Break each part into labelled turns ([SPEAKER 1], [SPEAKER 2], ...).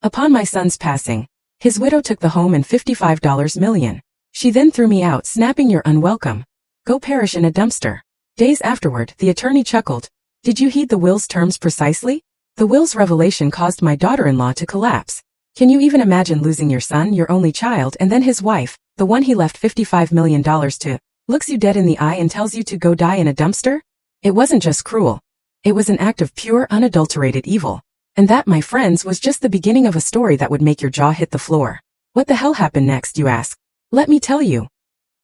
[SPEAKER 1] Upon my son's passing, his widow took the home and $55 million. She then threw me out, snapping, "You're unwelcome. Go perish in a dumpster." Days afterward, the attorney chuckled. "Did you heed the will's terms precisely? The will's revelation caused my daughter-in-law to collapse. Can you even imagine losing your son, your only child, and then his wife, the one he left $55 million to, looks you dead in the eye and tells you to go die in a dumpster?" It wasn't just cruel. It was an act of pure, unadulterated evil. And that, my friends, was just the beginning of a story that would make your jaw hit the floor. What the hell happened next, you ask? Let me tell you.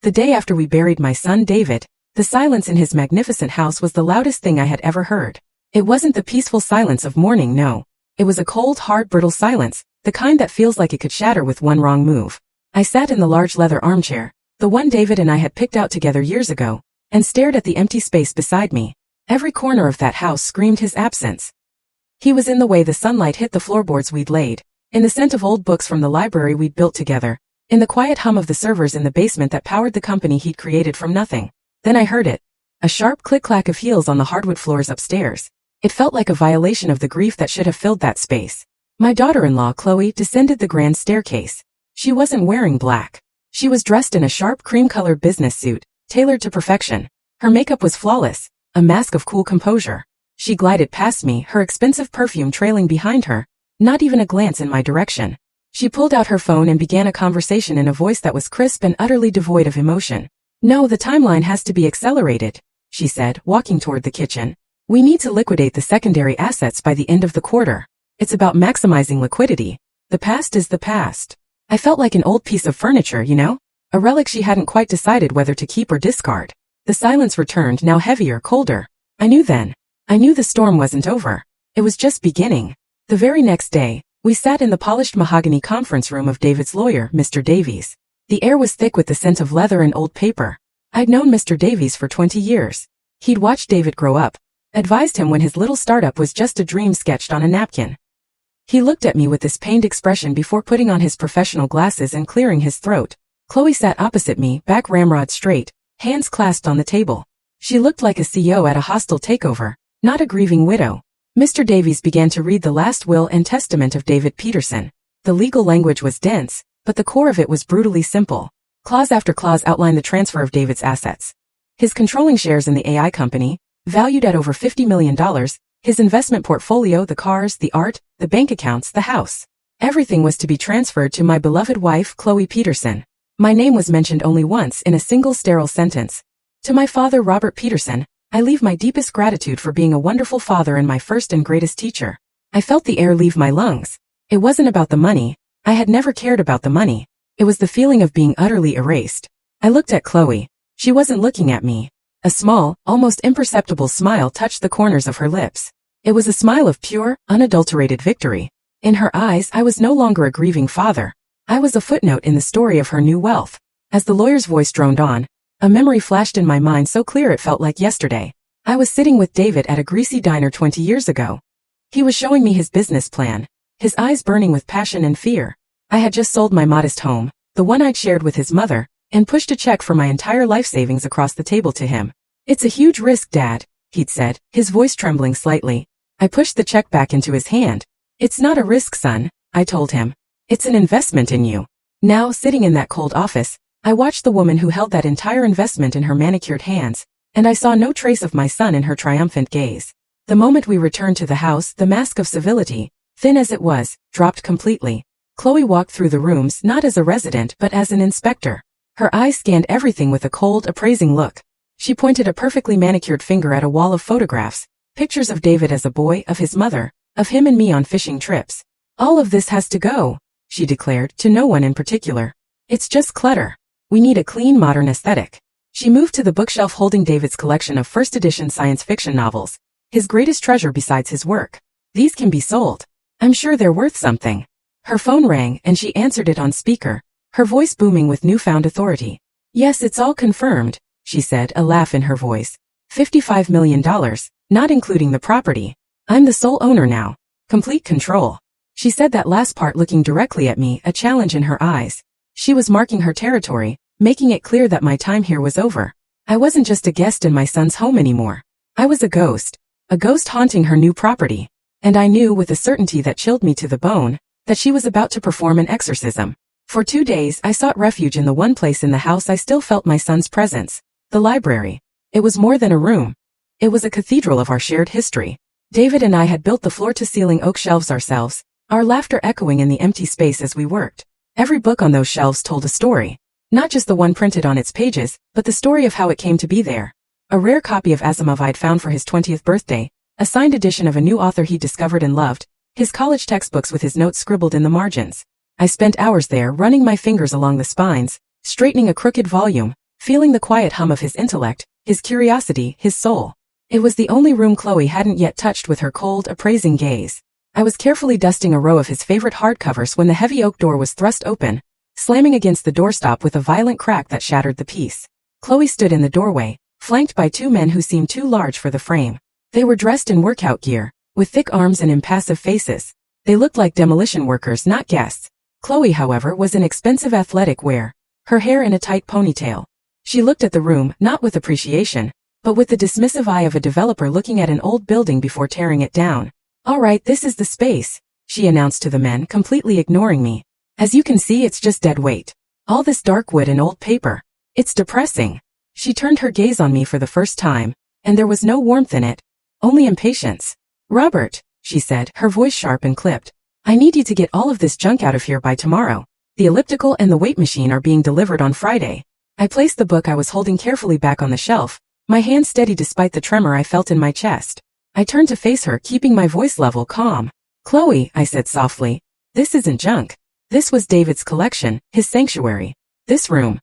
[SPEAKER 1] The day after we buried my son David, the silence in his magnificent house was the loudest thing I had ever heard. It wasn't the peaceful silence of mourning, no. It was a cold, hard, brittle silence, the kind that feels like it could shatter with one wrong move. I sat in the large leather armchair, the one David and I had picked out together years ago, and stared at the empty space beside me. Every corner of that house screamed his absence. He was in the way the sunlight hit the floorboards we'd laid, in the scent of old books from the library we'd built together, in the quiet hum of the servers in the basement that powered the company he'd created from nothing. Then I heard it. A sharp click-clack of heels on the hardwood floors upstairs. It felt like a violation of the grief that should have filled that space. My daughter-in-law, Chloe, descended the grand staircase. She wasn't wearing black. She was dressed in a sharp cream-colored business suit, tailored to perfection. Her makeup was flawless, a mask of cool composure. She glided past me, her expensive perfume trailing behind her, not even a glance in my direction. She pulled out her phone and began a conversation in a voice that was crisp and utterly devoid of emotion. "No, the timeline has to be accelerated," she said, walking toward the kitchen. "We need to liquidate the secondary assets by the end of the quarter. It's about maximizing liquidity. The past is the past." I felt like an old piece of furniture, you know? A relic she hadn't quite decided whether to keep or discard. The silence returned, now heavier, colder. I knew then. I knew the storm wasn't over. It was just beginning. The very next day, we sat in the polished mahogany conference room of David's lawyer, Mr. Davies. The air was thick with the scent of leather and old paper. I'd known Mr. Davies for 20 years. He'd watched David grow up, advised him when his little startup was just a dream sketched on a napkin. He looked at me with this pained expression before putting on his professional glasses and clearing his throat. Chloe sat opposite me, back ramrod straight, hands clasped on the table. She looked like a CEO at a hostile takeover, not a grieving widow. Mr. Davies began to read the last will and testament of David Peterson. The legal language was dense, but the core of it was brutally simple. Clause after clause outlined the transfer of David's assets. His controlling shares in the AI company, valued at over $50 million, his investment portfolio, the cars, the art, the bank accounts, the house. Everything was to be transferred to my beloved wife, Chloe Peterson. My name was mentioned only once in a single sterile sentence. To my father, Robert Peterson, I leave my deepest gratitude for being a wonderful father and my first and greatest teacher. I felt the air leave my lungs. It wasn't about the money. I had never cared about the money. It was the feeling of being utterly erased. I looked at Chloe. She wasn't looking at me. A small, almost imperceptible smile touched the corners of her lips. It was a smile of pure, unadulterated victory. In her eyes, I was no longer a grieving father. I was a footnote in the story of her new wealth. As the lawyer's voice droned on, a memory flashed in my mind so clear it felt like yesterday. I was sitting with David at a greasy diner 20 years ago. He was showing me his business plan, his eyes burning with passion and fear. I had just sold my modest home, the one I'd shared with his mother, and pushed a check for my entire life savings across the table to him. "It's a huge risk, Dad," he'd said, his voice trembling slightly. I pushed the check back into his hand. "It's not a risk, son," I told him. "It's an investment in you." Now, sitting in that cold office, I watched the woman who held that entire investment in her manicured hands, and I saw no trace of my son in her triumphant gaze. The moment we returned to the house, the mask of civility, thin as it was, dropped completely. Chloe walked through the rooms not as a resident but as an inspector. Her eyes scanned everything with a cold, appraising look. She pointed a perfectly manicured finger at a wall of photographs, pictures of David as a boy, of his mother, of him and me on fishing trips. "All of this has to go," she declared, to no one in particular. "It's just clutter. We need a clean, modern aesthetic." She moved to the bookshelf holding David's collection of first-edition science fiction novels, his greatest treasure besides his work. "These can be sold. I'm sure they're worth something." Her phone rang and she answered it on speaker, her voice booming with newfound authority. "Yes, it's all confirmed," she said, a laugh in her voice. $55 million, not including the property. "I'm the sole owner now. Complete control." She said that last part looking directly at me, a challenge in her eyes. She was marking her territory, making it clear that my time here was over. I wasn't just a guest in my son's home anymore. I was a ghost haunting her new property. And I knew with a certainty that chilled me to the bone, that she was about to perform an exorcism. For 2 days I sought refuge in the one place in the house I still felt my son's presence, the library. It was more than a room. It was a cathedral of our shared history. David and I had built the floor-to-ceiling oak shelves ourselves, our laughter echoing in the empty space as we worked. Every book on those shelves told a story. Not just the one printed on its pages, but the story of how it came to be there. A rare copy of Asimov I'd found for his 20th birthday, a signed edition of a new author he discovered and loved, his college textbooks with his notes scribbled in the margins. I spent hours there running my fingers along the spines, straightening a crooked volume, feeling the quiet hum of his intellect, his curiosity, his soul. It was the only room Chloe hadn't yet touched with her cold, appraising gaze. I was carefully dusting a row of his favorite hardcovers when the heavy oak door was thrust open, slamming against the doorstop with a violent crack that shattered the peace. Chloe stood in the doorway, flanked by 2 men who seemed too large for the frame. They were dressed in workout gear, with thick arms and impassive faces. They looked like demolition workers, not guests. Chloe, however, was in expensive athletic wear, her hair in a tight ponytail. She looked at the room, not with appreciation, but with the dismissive eye of a developer looking at an old building before tearing it down. "All right, this is the space," she announced to the men, completely ignoring me. "As you can see, it's just dead weight. All this dark wood and old paper. It's depressing." She turned her gaze on me for the first time, and there was no warmth in it, only impatience. "Robert," she said, her voice sharp and clipped, "I need you to get all of this junk out of here by tomorrow. The elliptical and the weight machine are being delivered on Friday." I placed the book I was holding carefully back on the shelf, my hand steady despite the tremor I felt in my chest. I turned to face her, keeping my voice level, calm. "Chloe," I said softly, "this isn't junk. This was David's collection, his sanctuary. This room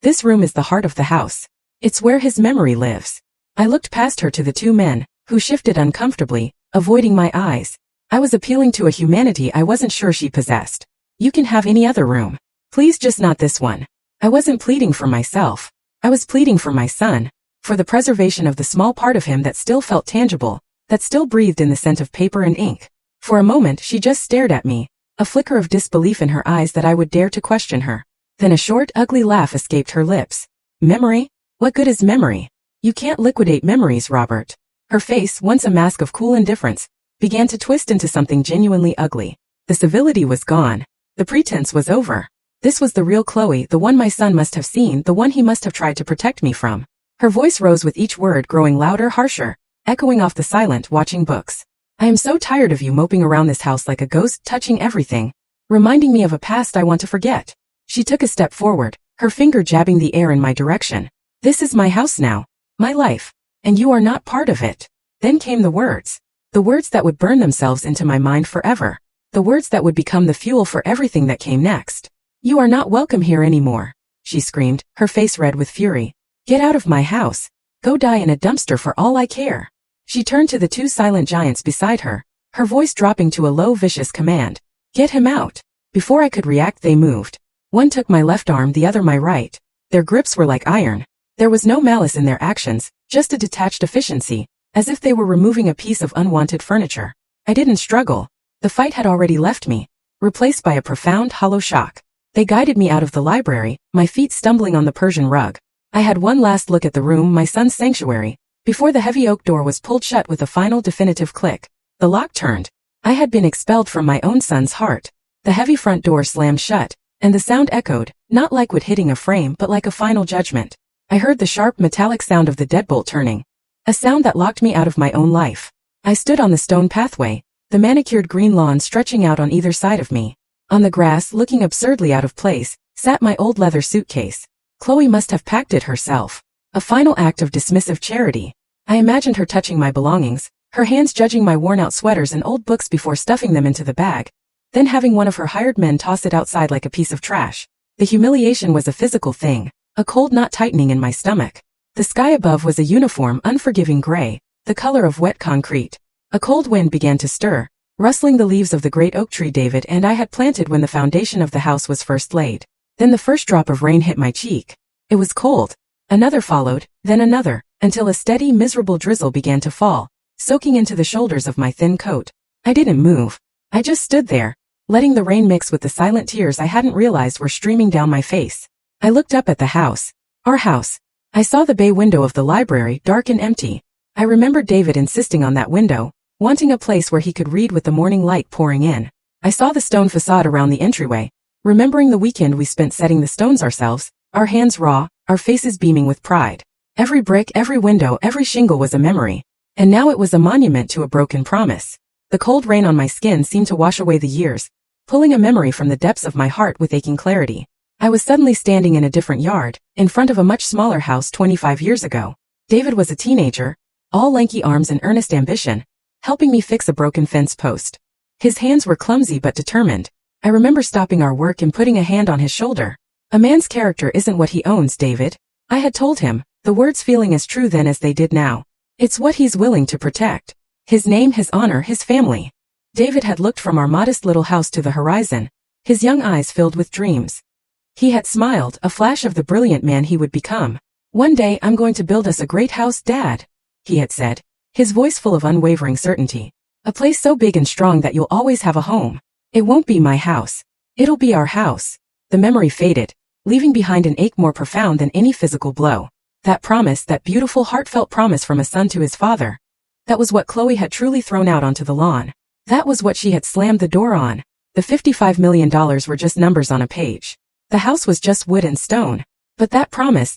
[SPEAKER 1] is the heart of the house. It's where his memory lives." I looked past her to the 2 men, who shifted uncomfortably, avoiding my eyes. I was appealing to a humanity I wasn't sure she possessed. "You can have any other room. Please, just not this one." I wasn't pleading for myself. I was pleading for my son, for the preservation of the small part of him that still felt tangible, that still breathed in the scent of paper and ink. For a moment she just stared at me, a flicker of disbelief in her eyes that I would dare to question her. Then a short, ugly laugh escaped her lips. "Memory? What good is memory? You can't liquidate memories, Robert." Her face, once a mask of cool indifference, began to twist into something genuinely ugly. The civility was gone. The pretense was over. This was the real Chloe, the one my son must have seen, the one he must have tried to protect me from. Her voice rose with each word, growing louder, harsher, echoing off the silent, watching books. "I am so tired of you moping around this house like a ghost, touching everything, reminding me of a past I want to forget." She took a step forward, her finger jabbing the air in my direction. "This is my house now, my life, and you are not part of it." Then came the words that would burn themselves into my mind forever, the words that would become the fuel for everything that came next. "You are not welcome here anymore," she screamed, her face red with fury. "Get out of my house. Go die in a dumpster for all I care." She turned to the 2 silent giants beside her, her voice dropping to a low, vicious command. "Get him out." Before I could react, they moved. One took my left arm, the other my right. Their grips were like iron. There was no malice in their actions, just a detached efficiency, as if they were removing a piece of unwanted furniture. I didn't struggle. The fight had already left me, replaced by a profound, hollow shock. They guided me out of the library, my feet stumbling on the Persian rug. I had one last look at the room, my son's sanctuary, before the heavy oak door was pulled shut with a final definitive click. The lock turned. I had been expelled from my own son's heart. The heavy front door slammed shut, and the sound echoed, not like wood hitting a frame but like a final judgment. I heard the sharp metallic sound of the deadbolt turning, a sound that locked me out of my own life. I stood on the stone pathway, the manicured green lawn stretching out on either side of me. On the grass, looking absurdly out of place, sat my old leather suitcase. Chloe must have packed it herself. A final act of dismissive charity. I imagined her touching my belongings, her hands judging my worn-out sweaters and old books before stuffing them into the bag, then having one of her hired men toss it outside like a piece of trash. The humiliation was a physical thing, a cold knot tightening in my stomach. The sky above was a uniform, unforgiving gray, the color of wet concrete. A cold wind began to stir, rustling the leaves of the great oak tree David and I had planted when the foundation of the house was first laid. Then the first drop of rain hit my cheek. It was cold. Another followed, then another, until a steady, miserable drizzle began to fall, soaking into the shoulders of my thin coat. I didn't move. I just stood there, letting the rain mix with the silent tears I hadn't realized were streaming down my face. I looked up at the house. Our house. I saw the bay window of the library, dark and empty. I remembered David insisting on that window, wanting a place where he could read with the morning light pouring in. I saw the stone facade around the entryway, remembering the weekend we spent setting the stones ourselves, our hands raw, our faces beaming with pride. Every brick, every window, every shingle was a memory. And now it was a monument to a broken promise. The cold rain on my skin seemed to wash away the years, pulling a memory from the depths of my heart with aching clarity. I was suddenly standing in a different yard, in front of a much smaller house 25 years ago. David was a teenager, all lanky arms and earnest ambition, helping me fix a broken fence post. His hands were clumsy but determined. I remember stopping our work and putting a hand on his shoulder. A man's character isn't what he owns, David. I had told him, the words feeling as true then as they did now. It's what he's willing to protect. His name, his honor, his family. David had looked from our modest little house to the horizon, his young eyes filled with dreams. He had smiled, a flash of the brilliant man he would become. One day I'm going to build us a great house, Dad, he had said, his voice full of unwavering certainty. A place so big and strong that you'll always have a home. It won't be my house. It'll be our house. The memory faded, leaving behind an ache more profound than any physical blow. That promise, that beautiful heartfelt promise from a son to his father. That was what Chloe had truly thrown out onto the lawn. That was what she had slammed the door on. The $55 million were just numbers on a page. The house was just wood and stone. But that promise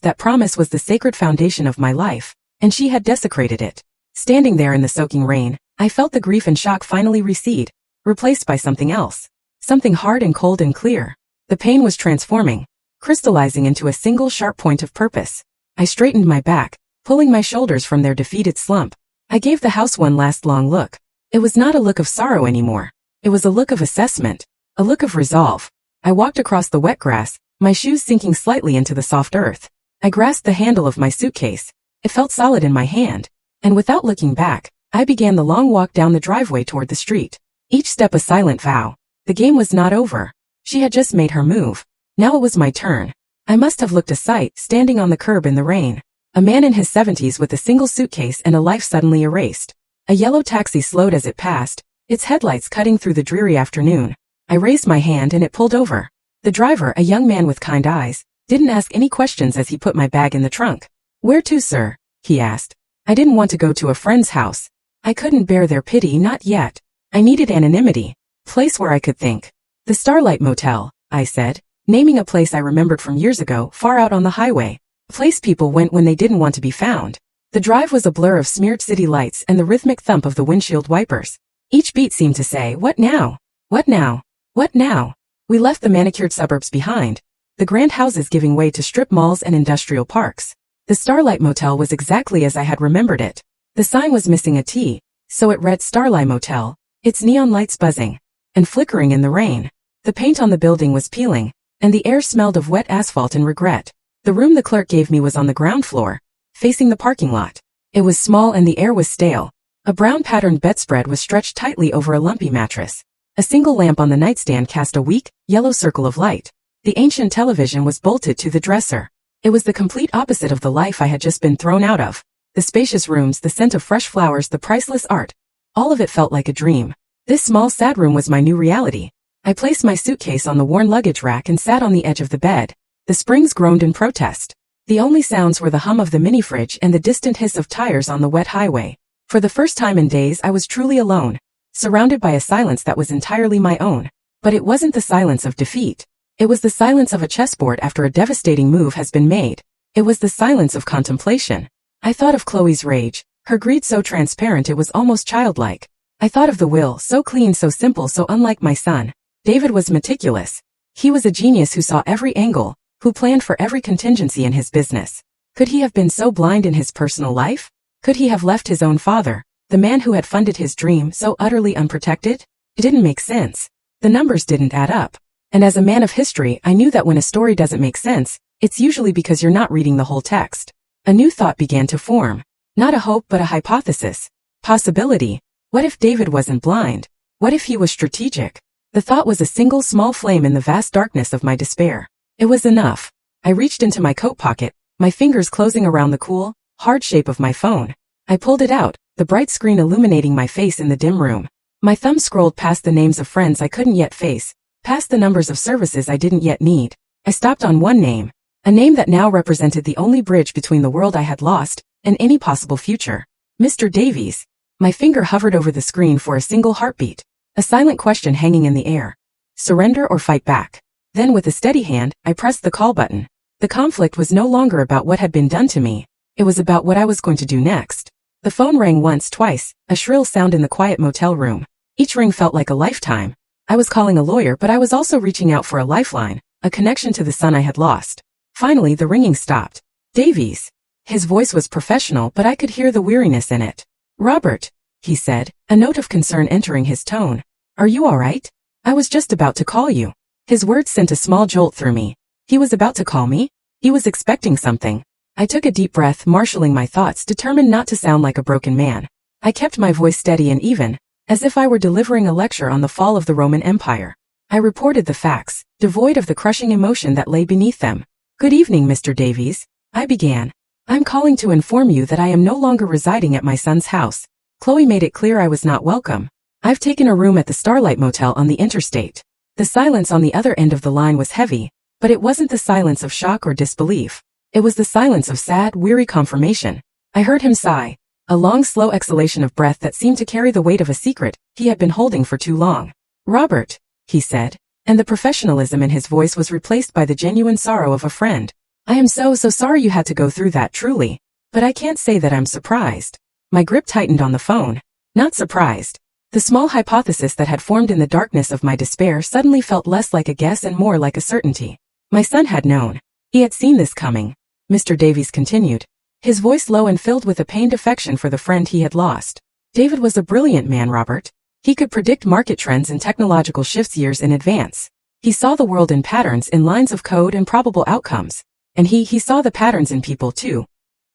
[SPEAKER 1] was the sacred foundation of my life, and she had desecrated it. Standing there in the soaking rain, I felt the grief and shock finally recede, replaced by something else. Something hard and cold and clear. The pain was transforming, crystallizing into a single sharp point of purpose. I straightened my back, pulling my shoulders from their defeated slump. I gave the house one last long look. It was not a look of sorrow anymore. It was a look of assessment, a look of resolve. I walked across the wet grass, my shoes sinking slightly into the soft earth. I grasped the handle of my suitcase. It felt solid in my hand. And without looking back, I began the long walk down the driveway toward the street. Each step a silent vow. The game was not over. She had just made her move. Now it was my turn. I must have looked a sight, standing on the curb in the rain. A man in his 70s with a single suitcase and a life suddenly erased. A yellow taxi slowed as it passed, its headlights cutting through the dreary afternoon. I raised my hand and it pulled over. The driver, a young man with kind eyes, didn't ask any questions as he put my bag in the trunk. "Where to, sir?" he asked. I didn't want to go to a friend's house. I couldn't bear their pity, not yet. I needed anonymity. Place where I could think. "The Starlight Motel," I said, naming a place I remembered from years ago, far out on the highway. A place people went when they didn't want to be found. The drive was a blur of smeared city lights and the rhythmic thump of the windshield wipers. Each beat seemed to say, "What now? What now? What now?" We left the manicured suburbs behind, the grand houses giving way to strip malls and industrial parks. The Starlight Motel was exactly as I had remembered it. The sign was missing a T, so it read Starlight Motel, its neon lights buzzing and flickering in the rain. The paint on the building was peeling, and the air smelled of wet asphalt and regret. The room the clerk gave me was on the ground floor, facing the parking lot. It was small and the air was stale. A brown patterned bedspread was stretched tightly over a lumpy mattress. A single lamp on the nightstand cast a weak, yellow circle of light. The ancient television was bolted to the dresser. It was the complete opposite of the life I had just been thrown out of. The spacious rooms, the scent of fresh flowers, the priceless art. All of it felt like a dream. This small sad room was my new reality. I placed my suitcase on the worn luggage rack and sat on the edge of the bed. The springs groaned in protest. The only sounds were the hum of the mini-fridge and the distant hiss of tires on the wet highway. For the first time in days I was truly alone, surrounded by a silence that was entirely my own. But it wasn't the silence of defeat. It was the silence of a chessboard after a devastating move has been made. It was the silence of contemplation. I thought of Chloe's rage, her greed so transparent it was almost childlike. I thought of the will, so clean, so simple, so unlike my son. David was meticulous. He was a genius who saw every angle, who planned for every contingency in his business. Could he have been so blind in his personal life? Could he have left his own father, the man who had funded his dream, so utterly unprotected? It didn't make sense. The numbers didn't add up. And as a man of history, I knew that when a story doesn't make sense, it's usually because you're not reading the whole text. A new thought began to form. Not a hope but a hypothesis. Possibility. What if David wasn't blind? What if he was strategic? The thought was a single small flame in the vast darkness of my despair. It was enough. I reached into my coat pocket, my fingers closing around the cool, hard shape of my phone. I pulled it out, the bright screen illuminating my face in the dim room. My thumb scrolled past the names of friends I couldn't yet face, past the numbers of services I didn't yet need. I stopped on one name, a name that now represented the only bridge between the world I had lost and any possible future. Mr. Davies. My finger hovered over the screen for a single heartbeat. a silent question hanging in the air. Surrender or fight back? Then with a steady hand, I pressed the call button. The conflict was no longer about what had been done to me. It was about what I was going to do next. The phone rang once, twice, a shrill sound in the quiet motel room. Each ring felt like a lifetime. I was calling a lawyer, but I was also reaching out for a lifeline, a connection to the son I had lost. Finally, the ringing stopped. Davies. His voice was professional, but I could hear the weariness in it. Robert, he said, a note of concern entering his tone. Are you all right? I was just about to call you. His words sent a small jolt through me. He was about to call me? He was expecting something. I took a deep breath, marshaling my thoughts, determined not to sound like a broken man. I kept my voice steady and even, as if I were delivering a lecture on the fall of the Roman Empire. I reported the facts, devoid of the crushing emotion that lay beneath them. Good evening, Mr. Davies, I began. I'm calling to inform you that I am no longer residing at my son's house. Chloe made it clear I was not welcome. I've taken a room at the Starlight Motel on the interstate. The silence on the other end of the line was heavy, but it wasn't the silence of shock or disbelief. It was the silence of sad, weary confirmation. I heard him sigh, a long, slow exhalation of breath that seemed to carry the weight of a secret he had been holding for too long. Robert, he said, and the professionalism in his voice was replaced by the genuine sorrow of a friend. I am so sorry you had to go through that, truly. But I can't say that I'm surprised. My grip tightened on the phone. Not surprised. The small hypothesis that had formed in the darkness of my despair suddenly felt less like a guess and more like a certainty. My son had known. He had seen this coming. Mr. Davies continued, his voice low and filled with a pained affection for the friend he had lost. David was a brilliant man, Robert. He could predict market trends and technological shifts years in advance. He saw the world in patterns, in lines of code and probable outcomes. And he saw the patterns in people too.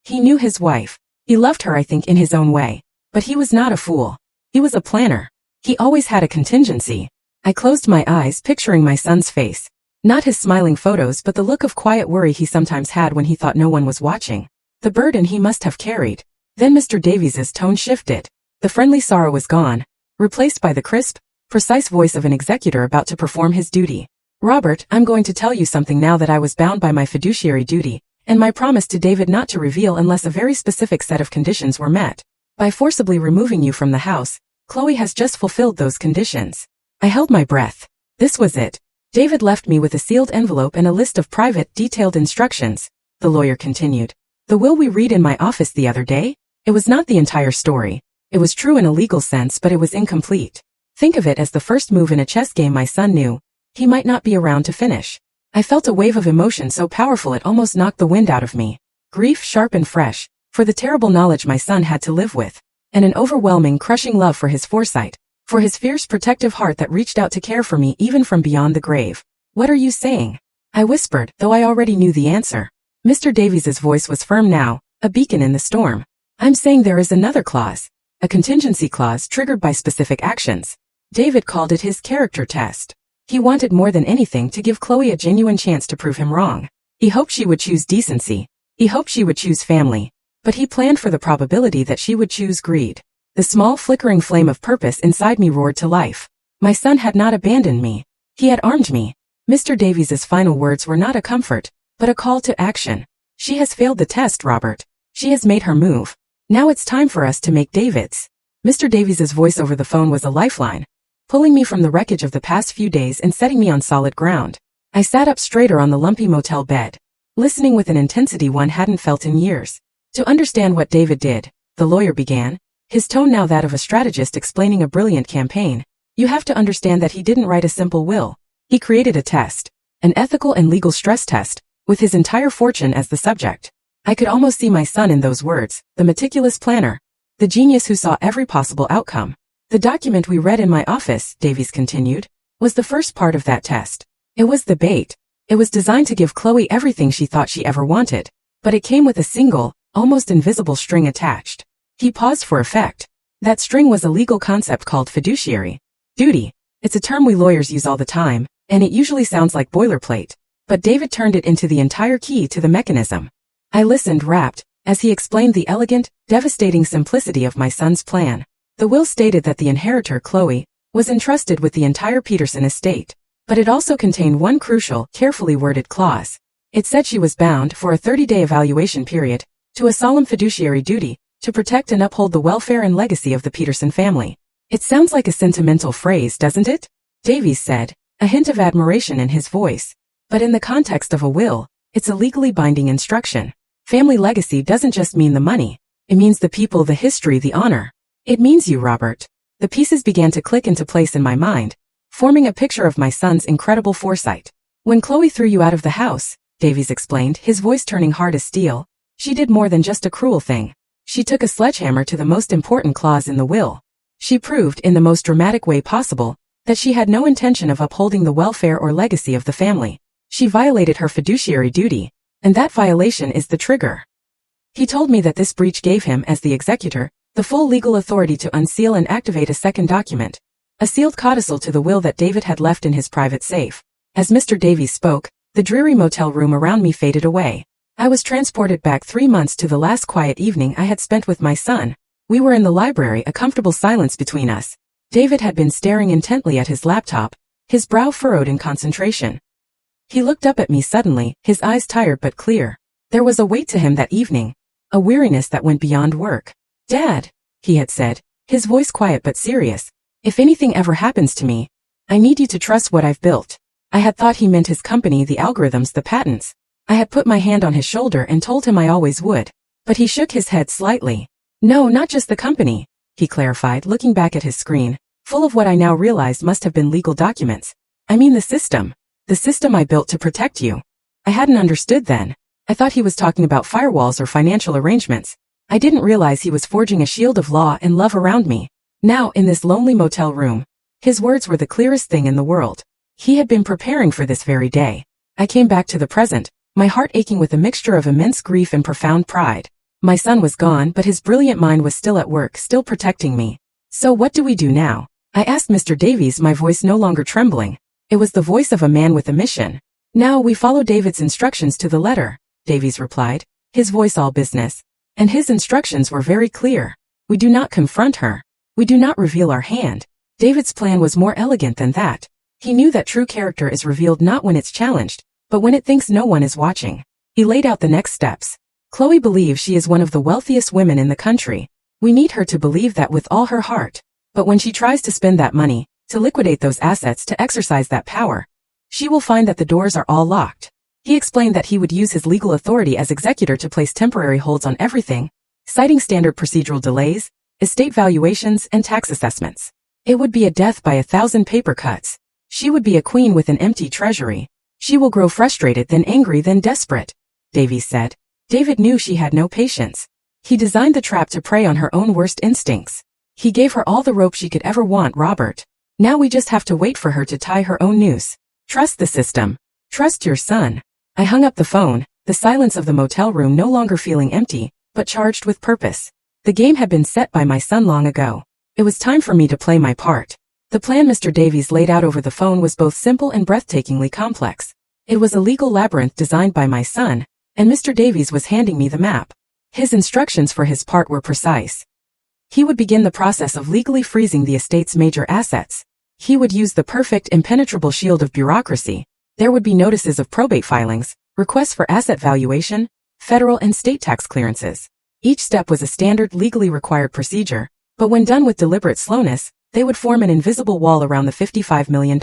[SPEAKER 1] He knew his wife. He loved her, I think, in his own way. But he was not a fool. He was a planner. He always had a contingency. I closed my eyes, picturing my son's face. Not his smiling photos, but the look of quiet worry he sometimes had when he thought no one was watching. The burden he must have carried. Then Mr. Davies's tone shifted. The friendly sorrow was gone, replaced by the crisp, precise voice of an executor about to perform his duty. Robert, I'm going to tell you something now that I was bound by my fiduciary duty, and my promise to David not to reveal unless a very specific set of conditions were met. By forcibly removing you from the house, Chloe has just fulfilled those conditions. I held my breath. This was it. David left me with a sealed envelope and a list of private, detailed instructions, the lawyer continued. The will we read in my office the other day? It was not the entire story. It was true in a legal sense, but it was incomplete. Think of it as the first move in a chess game my son knew he might not be around to finish. I felt a wave of emotion so powerful it almost knocked the wind out of me. Grief, sharp and fresh, for the terrible knowledge my son had to live with, and an overwhelming, crushing love for his foresight, for his fierce, protective heart that reached out to care for me even from beyond the grave. What are you saying? I whispered, though I already knew the answer. Mr. Davies's voice was firm now, a beacon in the storm. I'm saying there is another clause, a contingency clause triggered by specific actions. David called it his character test. He wanted more than anything to give Chloe a genuine chance to prove him wrong. He hoped she would choose decency. He hoped she would choose family. But he planned for the probability that she would choose greed. The small flickering flame of purpose inside me roared to life. My son had not abandoned me. He had armed me. Mr. Davies's final words were not a comfort, but a call to action. She has failed the test, Robert. She has made her move. Now it's time for us to make David's. Mr. Davies's voice over the phone was a lifeline, pulling me from the wreckage of the past few days and setting me on solid ground. I sat up straighter on the lumpy motel bed, listening with an intensity one hadn't felt in years. To understand what David did, the lawyer began, his tone now that of a strategist explaining a brilliant campaign, you have to understand that he didn't write a simple will. He created a test, an ethical and legal stress test, with his entire fortune as the subject. I could almost see my son in those words, the meticulous planner, the genius who saw every possible outcome. The document we read in my office, Davies continued, was the first part of that test. It was the bait. It was designed to give Chloe everything she thought she ever wanted, but it came with a single, almost invisible string attached. He paused for effect. That string was a legal concept called fiduciary duty. It's a term we lawyers use all the time, and it usually sounds like boilerplate. But David turned it into the entire key to the mechanism. I listened, rapt, as he explained the elegant, devastating simplicity of my son's plan. The will stated that the inheritor, Chloe, was entrusted with the entire Peterson estate, but it also contained one crucial, carefully worded clause. It said she was bound, for a 30-day evaluation period, to a solemn fiduciary duty, to protect and uphold the welfare and legacy of the Peterson family. It sounds like a sentimental phrase, doesn't it? Davies said, a hint of admiration in his voice. But in the context of a will, it's a legally binding instruction. Family legacy doesn't just mean the money. It means the people, the history, the honor. It means you, Robert. The pieces began to click into place in my mind, forming a picture of my son's incredible foresight. When Chloe threw you out of the house, Davies explained, his voice turning hard as steel, she did more than just a cruel thing. She took a sledgehammer to the most important clause in the will. She proved, in the most dramatic way possible, that she had no intention of upholding the welfare or legacy of the family. She violated her fiduciary duty, and that violation is the trigger. He told me that this breach gave him, as the executor, the full legal authority to unseal and activate a second document, a sealed codicil to the will that David had left in his private safe. As Mr. Davies spoke, the dreary motel room around me faded away. I was transported back 3 months to the last quiet evening I had spent with my son. We were in the library, a comfortable silence between us. David had been staring intently at his laptop, his brow furrowed in concentration. He looked up at me suddenly, his eyes tired but clear. There was a weight to him that evening, a weariness that went beyond work. "Dad," he had said, his voice quiet but serious, "if anything ever happens to me, I need you to trust what I've built." I had thought he meant his company, the algorithms, the patents. I had put my hand on his shoulder and told him I always would. But he shook his head slightly. "No, not just the company," he clarified, looking back at his screen, full of what I now realized must have been legal documents. "I mean the system. The system I built to protect you." I hadn't understood then. I thought he was talking about firewalls or financial arrangements. I didn't realize he was forging a shield of law and love around me. Now, in this lonely motel room, his words were the clearest thing in the world. He had been preparing for this very day. I came back to the present, my heart aching with a mixture of immense grief and profound pride. My son was gone, but his brilliant mind was still at work, still protecting me. "So what do we do now?" I asked Mr. Davies, my voice no longer trembling. It was the voice of a man with a mission. "Now we follow David's instructions to the letter," Davies replied, his voice all business. And his instructions were very clear. We do not confront her. We do not reveal our hand. David's plan was more elegant than that. He knew that true character is revealed not when it's challenged, but when it thinks no one is watching. He laid out the next steps. "Chloe believes she is one of the wealthiest women in the country. We need her to believe that with all her heart. But when she tries to spend that money, to liquidate those assets, to exercise that power, she will find that the doors are all locked." He explained that he would use his legal authority as executor to place temporary holds on everything, citing standard procedural delays, estate valuations, and tax assessments. It would be a death by 1,000 paper cuts. She would be a queen with an empty treasury. "She will grow frustrated, then angry, then desperate," Davies said. David knew she had no patience. He designed the trap to prey on her own worst instincts. He gave her all the rope she could ever want, Robert. Now we just have to wait for her to tie her own noose. Trust the system. Trust your son. I hung up the phone, the silence of the motel room no longer feeling empty, but charged with purpose. The game had been set by my son long ago. It was time for me to play my part. The plan Mr. Davies laid out over the phone was both simple and breathtakingly complex. It was a legal labyrinth designed by my son, and Mr. Davies was handing me the map. His instructions for his part were precise. He would begin the process of legally freezing the estate's major assets. He would use the perfect impenetrable shield of bureaucracy. There would be notices of probate filings, requests for asset valuation, federal and state tax clearances. Each step was a standard legally required procedure, but when done with deliberate slowness, they would form an invisible wall around the $55 million.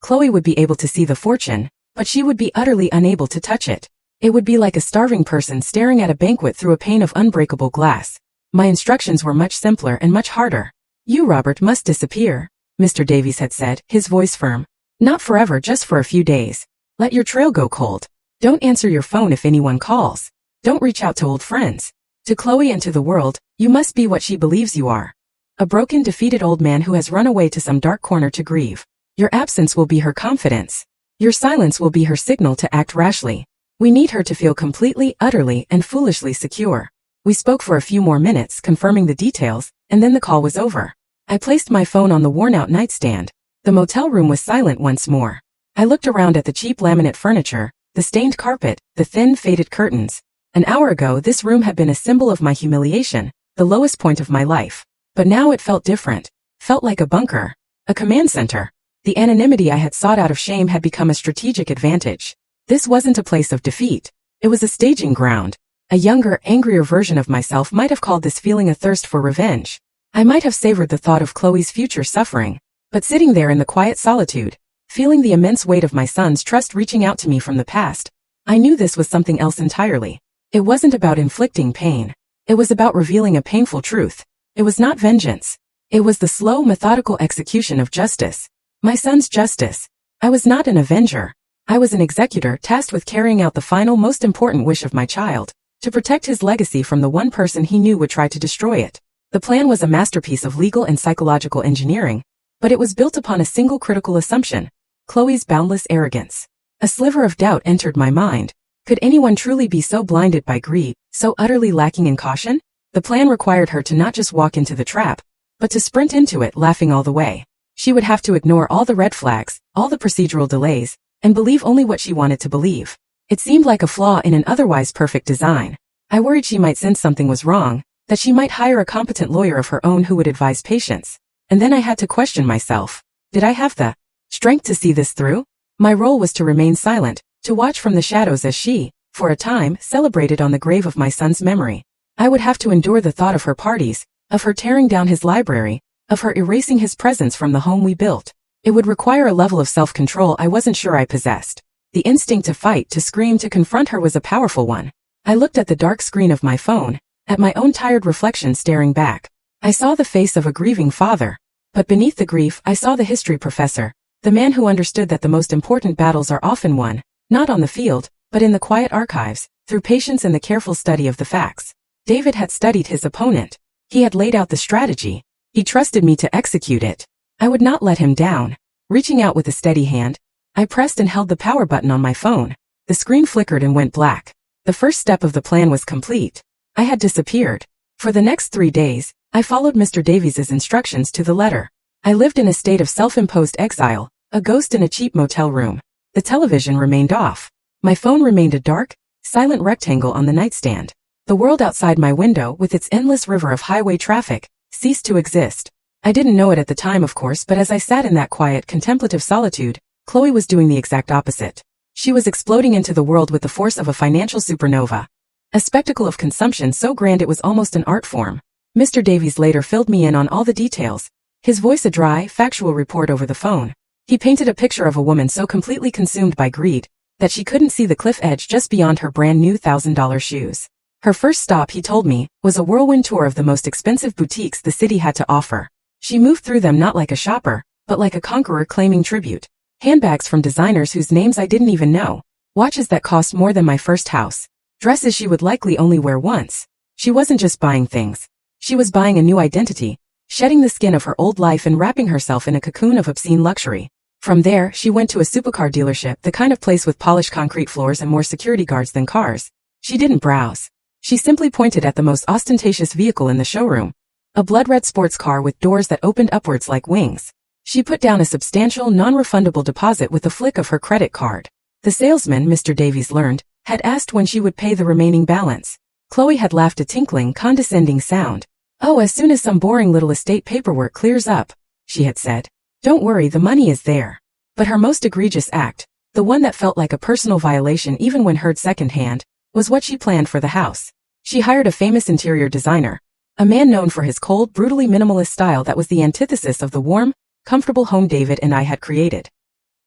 [SPEAKER 1] Chloe would be able to see the fortune, but she would be utterly unable to touch it. It would be like a starving person staring at a banquet through a pane of unbreakable glass. My instructions were much simpler and much harder. "You, Robert, must disappear," Mr. Davies had said, his voice firm. "Not forever, just for a few days. Let your trail go cold. Don't answer your phone if anyone calls. Don't reach out to old friends. To Chloe and to the world, you must be what she believes you are. A broken, defeated old man who has run away to some dark corner to grieve. Your absence will be her confidence. Your silence will be her signal to act rashly. We need her to feel completely, utterly, and foolishly secure." We spoke for a few more minutes, confirming the details, and then the call was over. I placed my phone on the worn-out nightstand. The motel room was silent once more. I looked around at the cheap laminate furniture, the stained carpet, the thin, faded curtains. An hour ago, this room had been a symbol of my humiliation, the lowest point of my life. But now it felt different. Felt like a bunker. A command center. The anonymity I had sought out of shame had become a strategic advantage. This wasn't a place of defeat. It was a staging ground. A younger, angrier version of myself might have called this feeling a thirst for revenge. I might have savored the thought of Chloe's future suffering, but sitting there in the quiet solitude, feeling the immense weight of my son's trust reaching out to me from the past, I knew this was something else entirely. It wasn't about inflicting pain. It was about revealing a painful truth. It was not vengeance. It was the slow, methodical execution of justice. My son's justice. I was not an avenger. I was an executor tasked with carrying out the final, most important wish of my child, to protect his legacy from the one person he knew would try to destroy it. The plan was a masterpiece of legal and psychological engineering, but it was built upon a single critical assumption: Chloe's boundless arrogance. A sliver of doubt entered my mind. Could anyone truly be so blinded by greed, so utterly lacking in caution? The plan required her to not just walk into the trap, but to sprint into it laughing all the way. She would have to ignore all the red flags, all the procedural delays, and believe only what she wanted to believe. It seemed like a flaw in an otherwise perfect design. I worried she might sense something was wrong, that she might hire a competent lawyer of her own who would advise patience. And then I had to question myself. Did I have the strength to see this through? My role was to remain silent, to watch from the shadows as she, for a time, celebrated on the grave of my son's memory. I would have to endure the thought of her parties, of her tearing down his library, of her erasing his presence from the home we built. It would require a level of self-control I wasn't sure I possessed. The instinct to fight, to scream, to confront her was a powerful one. I looked at the dark screen of my phone, at my own tired reflection staring back. I saw the face of a grieving father. But beneath the grief, I saw the history professor, the man who understood that the most important battles are often won, not on the field, but in the quiet archives, through patience and the careful study of the facts. David had studied his opponent. He had laid out the strategy. He trusted me to execute it. I would not let him down. Reaching out with a steady hand, I pressed and held the power button on my phone. The screen flickered and went black. The first step of the plan was complete. I had disappeared. For the next 3 days, I followed Mr. Davies's instructions to the letter. I lived in a state of self-imposed exile, a ghost in a cheap motel room. The television remained off. My phone remained a dark, silent rectangle on the nightstand. The world outside my window, with its endless river of highway traffic, ceased to exist. I didn't know it at the time, of course, but as I sat in that quiet, contemplative solitude, Chloe was doing the exact opposite. She was exploding into the world with the force of a financial supernova. A spectacle of consumption so grand it was almost an art form. Mr. Davies later filled me in on all the details, his voice a dry, factual report over the phone. He painted a picture of a woman so completely consumed by greed that she couldn't see the cliff edge just beyond her brand new $1,000 shoes. Her first stop, he told me, was a whirlwind tour of the most expensive boutiques the city had to offer. She moved through them not like a shopper, but like a conqueror claiming tribute. Handbags from designers whose names I didn't even know. Watches that cost more than my first house. Dresses she would likely only wear once. She wasn't just buying things. She was buying a new identity, shedding the skin of her old life and wrapping herself in a cocoon of obscene luxury. From there, she went to a supercar dealership, the kind of place with polished concrete floors and more security guards than cars. She didn't browse. She simply pointed at the most ostentatious vehicle in the showroom. A blood-red sports car with doors that opened upwards like wings. She put down a substantial, non-refundable deposit with a flick of her credit card. The salesman, Mr. Davies learned, had asked when she would pay the remaining balance. Chloe had laughed a tinkling, condescending sound. "Oh, as soon as some boring little estate paperwork clears up," she had said. "Don't worry, the money is there." But her most egregious act, the one that felt like a personal violation even when heard secondhand, was what she planned for the house. She hired a famous interior designer, a man known for his cold, brutally minimalist style that was the antithesis of the warm, comfortable home David and I had created.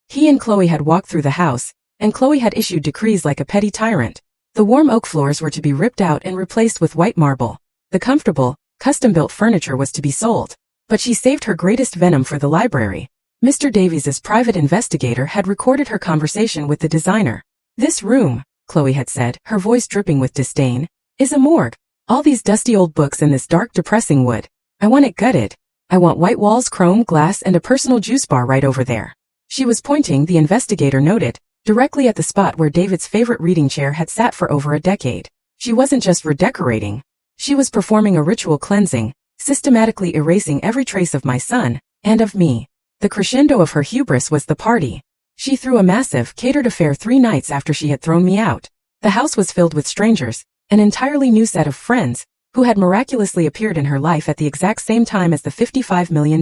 [SPEAKER 1] He and Chloe had walked through the house, and Chloe had issued decrees like a petty tyrant. The warm oak floors were to be ripped out and replaced with white marble. The comfortable, custom-built furniture was to be sold. But she saved her greatest venom for the library. Mr. Davies's private investigator had recorded her conversation with the designer. "This room," Chloe had said, her voice dripping with disdain, "is a morgue. All these dusty old books and this dark, depressing wood. I want it gutted. I want white walls, chrome glass, and a personal juice bar right over there." She was pointing, the investigator noted, directly at the spot where David's favorite reading chair had sat for over a decade. She wasn't just redecorating. She was performing a ritual cleansing, systematically erasing every trace of my son, and of me. The crescendo of her hubris was the party. She threw a massive, catered affair 3 nights after she had thrown me out. The house was filled with strangers, an entirely new set of friends, who had miraculously appeared in her life at the exact same time as the $55 million.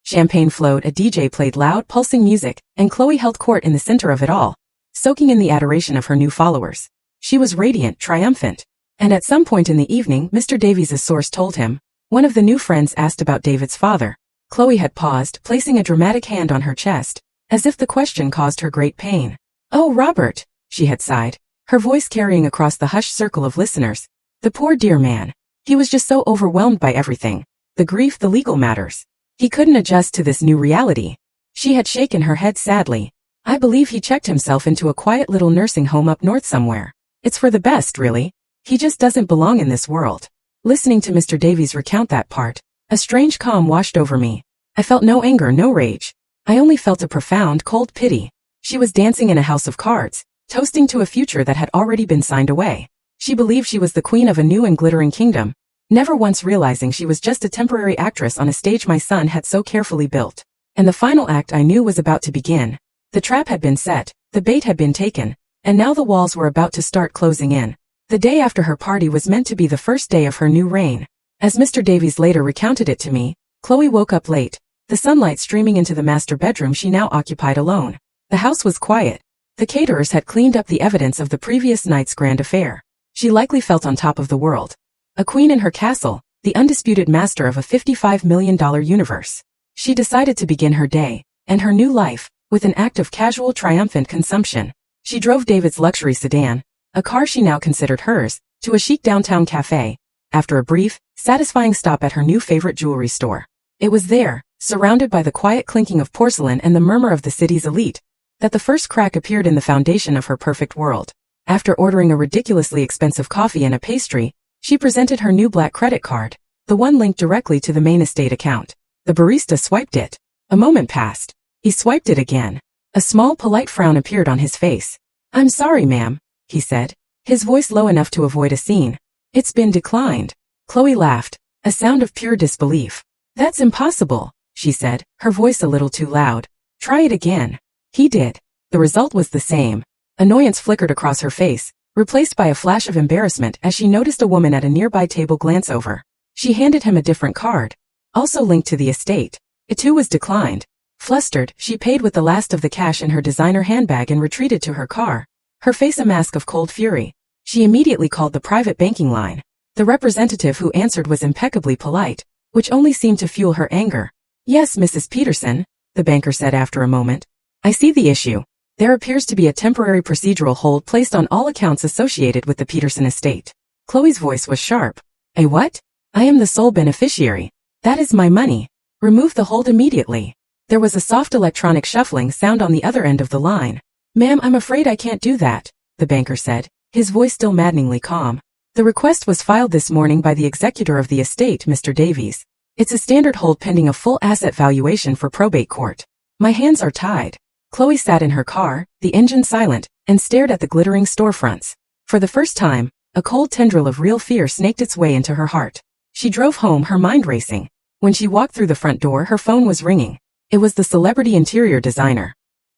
[SPEAKER 1] Champagne flowed, a DJ played loud, pulsing music, and Chloe held court in the center of it all, soaking in the adoration of her new followers. She was radiant, triumphant. And at some point in the evening, Mr. Davies's source told him, One of the new friends asked about David's father. Chloe had paused, placing a dramatic hand on her chest, as if the question caused her great pain. "Oh, Robert," she had sighed, her voice carrying across the hushed circle of listeners. "The poor dear man. He was just so overwhelmed by everything. The grief, the legal matters. He couldn't adjust to this new reality." She had shaken her head sadly. "I believe he checked himself into a quiet little nursing home up north somewhere. It's for the best, really. He just doesn't belong in this world." Listening to Mr. Davies recount that part, a strange calm washed over me. I felt no anger, no rage. I only felt a profound, cold pity. She was dancing in a house of cards, toasting to a future that had already been signed away. She believed she was the queen of a new and glittering kingdom, never once realizing she was just a temporary actress on a stage my son had so carefully built. And the final act I knew was about to begin. The trap had been set, the bait had been taken, and now the walls were about to start closing in. The day after her party was meant to be the first day of her new reign. As Mr. Davies later recounted it to me, Chloe woke up late, the sunlight streaming into the master bedroom she now occupied alone. The house was quiet. The caterers had cleaned up the evidence of the previous night's grand affair. She likely felt on top of the world. A queen in her castle, the undisputed master of a $55 million universe. She decided to begin her day, and her new life, with an act of casual triumphant consumption. She drove David's luxury sedan, a car she now considered hers, to a chic downtown cafe, after a brief, satisfying stop at her new favorite jewelry store. It was there, surrounded by the quiet clinking of porcelain and the murmur of the city's elite, that the first crack appeared in the foundation of her perfect world. After ordering a ridiculously expensive coffee and a pastry, she presented her new black credit card, the one linked directly to the main estate account. The barista swiped it. A moment passed. He swiped it again. A small, polite frown appeared on his face. "I'm sorry, ma'am," he said, his voice low enough to avoid a scene. "It's been declined." Chloe laughed, a sound of pure disbelief. "That's impossible," she said, her voice a little too loud. "Try it again." He did. The result was the same. Annoyance flickered across her face, replaced by a flash of embarrassment as she noticed a woman at a nearby table glance over. She handed him a different card, also linked to the estate. It too was declined. Flustered, she paid with the last of the cash in her designer handbag and retreated to her car, her face a mask of cold fury. She immediately called the private banking line. The representative who answered was impeccably polite, which only seemed to fuel her anger. "Yes, Mrs. Peterson," the banker said after a moment. "I see the issue. There appears to be a temporary procedural hold placed on all accounts associated with the Peterson estate." Chloe's voice was sharp. "A what? I am the sole beneficiary. That is my money. Remove the hold immediately." There was a soft electronic shuffling sound on the other end of the line. "Ma'am, I'm afraid I can't do that," the banker said, his voice still maddeningly calm. "The request was filed this morning by the executor of the estate, Mr. Davies. It's a standard hold pending a full asset valuation for probate court. My hands are tied." Chloe sat in her car, the engine silent, and stared at the glittering storefronts. For the first time, a cold tendril of real fear snaked its way into her heart. She drove home, her mind racing. When she walked through the front door, her phone was ringing. It was the celebrity interior designer.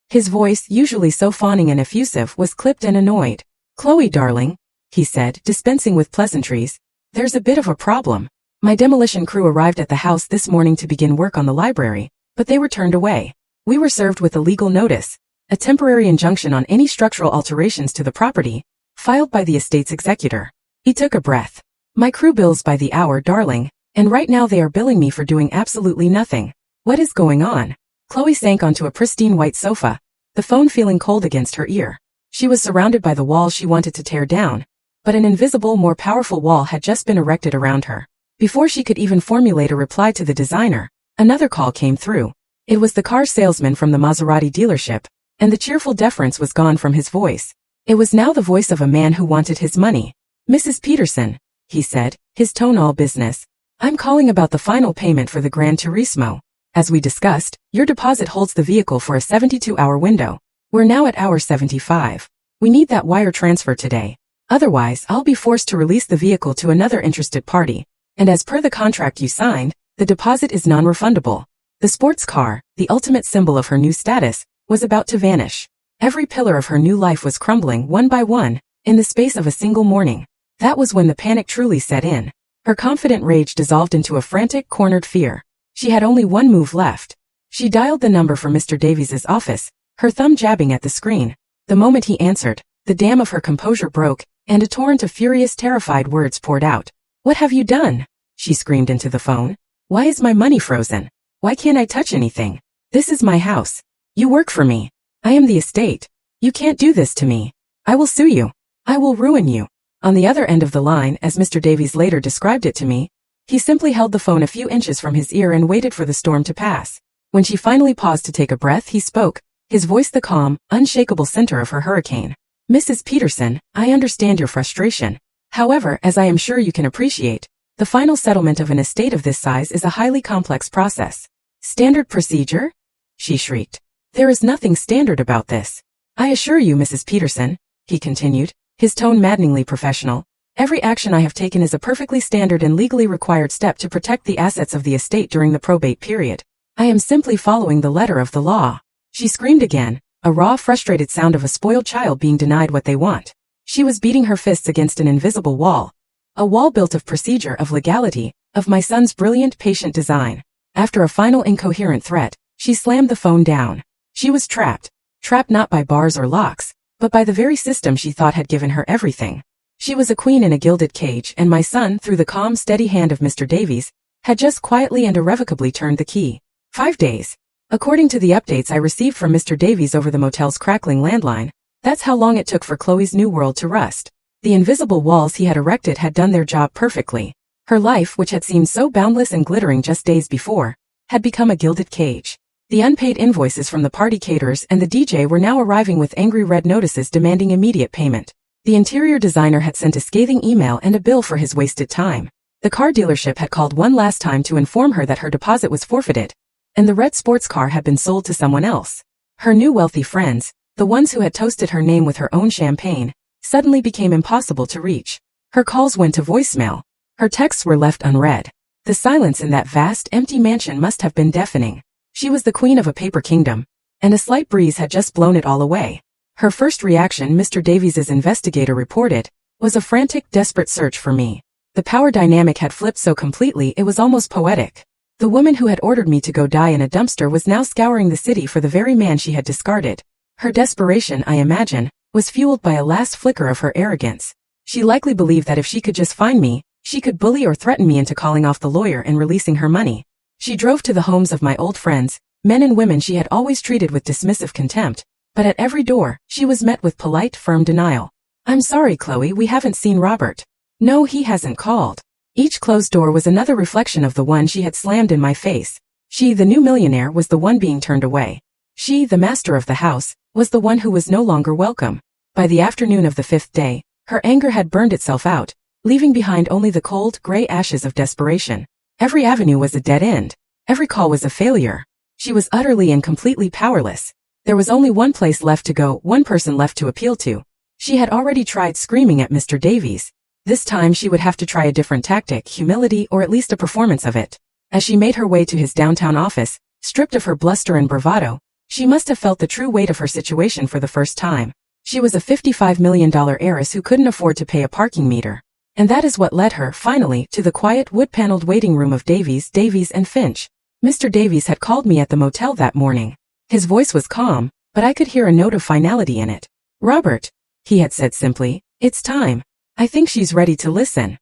[SPEAKER 1] His voice, usually so fawning and effusive, was clipped and annoyed. "Chloe, darling," he said, dispensing with pleasantries, "there's a bit of a problem. My demolition crew arrived at the house this morning to begin work on the library, but they were turned away. We were served with a legal notice, a temporary injunction on any structural alterations to the property, filed by the estate's executor." He took a breath. "My crew bills by the hour, darling, and right now they are billing me for doing absolutely nothing. What is going on?" Chloe sank onto a pristine white sofa, the phone feeling cold against her ear. She was surrounded by the walls she wanted to tear down, but an invisible, more powerful wall had just been erected around her. Before she could even formulate a reply to the designer, another call came through. It was the car salesman from the Maserati dealership, and the cheerful deference was gone from his voice. It was now the voice of a man who wanted his money. "Mrs. Peterson," he said, his tone all business. "I'm calling about the final payment for the Gran Turismo. As we discussed, your deposit holds the vehicle for a 72-hour window. We're now at hour 75. We need that wire transfer today. Otherwise, I'll be forced to release the vehicle to another interested party. And as per the contract you signed, the deposit is non-refundable." The sports car, the ultimate symbol of her new status, was about to vanish. Every pillar of her new life was crumbling one by one, in the space of a single morning. That was when the panic truly set in. Her confident rage dissolved into a frantic, cornered fear. She had only one move left. She dialed the number for Mr. Davies's office, her thumb jabbing at the screen. The moment he answered, the dam of her composure broke, and a torrent of furious, terrified words poured out. "What have you done?" she screamed into the phone. Why is my money frozen? Why can't I touch anything? This is my house. You work for me. I am the estate. You can't do this to me. I will sue you. I will ruin you. On the other end of the line, as Mr. Davies later described it to me, he simply held the phone a few inches from his ear and waited for the storm to pass. When she finally paused to take a breath, he spoke, his voice the calm, unshakable center of her hurricane. Mrs. Peterson, I understand your frustration. However, as I am sure you can appreciate, the final settlement of an estate of this size is a highly complex process. Standard procedure? She shrieked. There is nothing standard about this. I assure you, Mrs. Peterson, he continued, his tone maddeningly professional, every action I have taken is a perfectly standard and legally required step to protect the assets of the estate during the probate period. I am simply following the letter of the law. She screamed again, a raw, frustrated sound of a spoiled child being denied what they want. She was beating her fists against an invisible wall. A wall built of procedure, of legality, of my son's brilliant, patient design. After a final incoherent threat, she slammed the phone down. She was trapped. Trapped not by bars or locks, but by the very system she thought had given her everything. She was a queen in a gilded cage, and my son, through the calm, steady hand of Mr. Davies, had just quietly and irrevocably turned the key. 5 days. According to the updates I received from Mr. Davies over the motel's crackling landline, that's how long it took for Chloe's new world to rust. The invisible walls he had erected had done their job perfectly. Her life, which had seemed so boundless and glittering just days before, had become a gilded cage. The unpaid invoices from the party caterers and the DJ were now arriving with angry red notices demanding immediate payment. The interior designer had sent a scathing email and a bill for his wasted time. The car dealership had called one last time to inform her that her deposit was forfeited, and the red sports car had been sold to someone else. Her new wealthy friends, the ones who had toasted her name with her own champagne, suddenly became impossible to reach. Her calls went to voicemail. Her texts were left unread. The silence in that vast, empty mansion must have been deafening. She was the queen of a paper kingdom, and a slight breeze had just blown it all away. Her first reaction, Mr. Davies's investigator reported, was a frantic, desperate search for me. The power dynamic had flipped so completely it was almost poetic. The woman who had ordered me to go die in a dumpster was now scouring the city for the very man she had discarded. Her desperation, I imagine, was fueled by a last flicker of her arrogance. She likely believed that if she could just find me, she could bully or threaten me into calling off the lawyer and releasing her money. She drove to the homes of my old friends, men and women she had always treated with dismissive contempt, but at every door, she was met with polite, firm denial. I'm sorry, Chloe, we haven't seen Robert. No, he hasn't called. Each closed door was another reflection of the one she had slammed in my face. She, the new millionaire, was the one being turned away. She, the master of the house, was the one who was no longer welcome. By the afternoon of the 5th day, her anger had burned itself out, leaving behind only the cold, gray ashes of desperation. Every avenue was a dead end. Every call was a failure. She was utterly and completely powerless. There was only one place left to go, one person left to appeal to. She had already tried screaming at Mr. Davies. This time she would have to try a different tactic, humility, or at least a performance of it. As she made her way to his downtown office, stripped of her bluster and bravado, she must have felt the true weight of her situation for the first time. She was a $55 million heiress who couldn't afford to pay a parking meter. And that is what led her, finally, to the quiet, wood-paneled waiting room of Davies and Finch. Mr. Davies had called me at the motel that morning. His voice was calm, but I could hear a note of finality in it. Robert, he had said simply, it's time. I think she's ready to listen.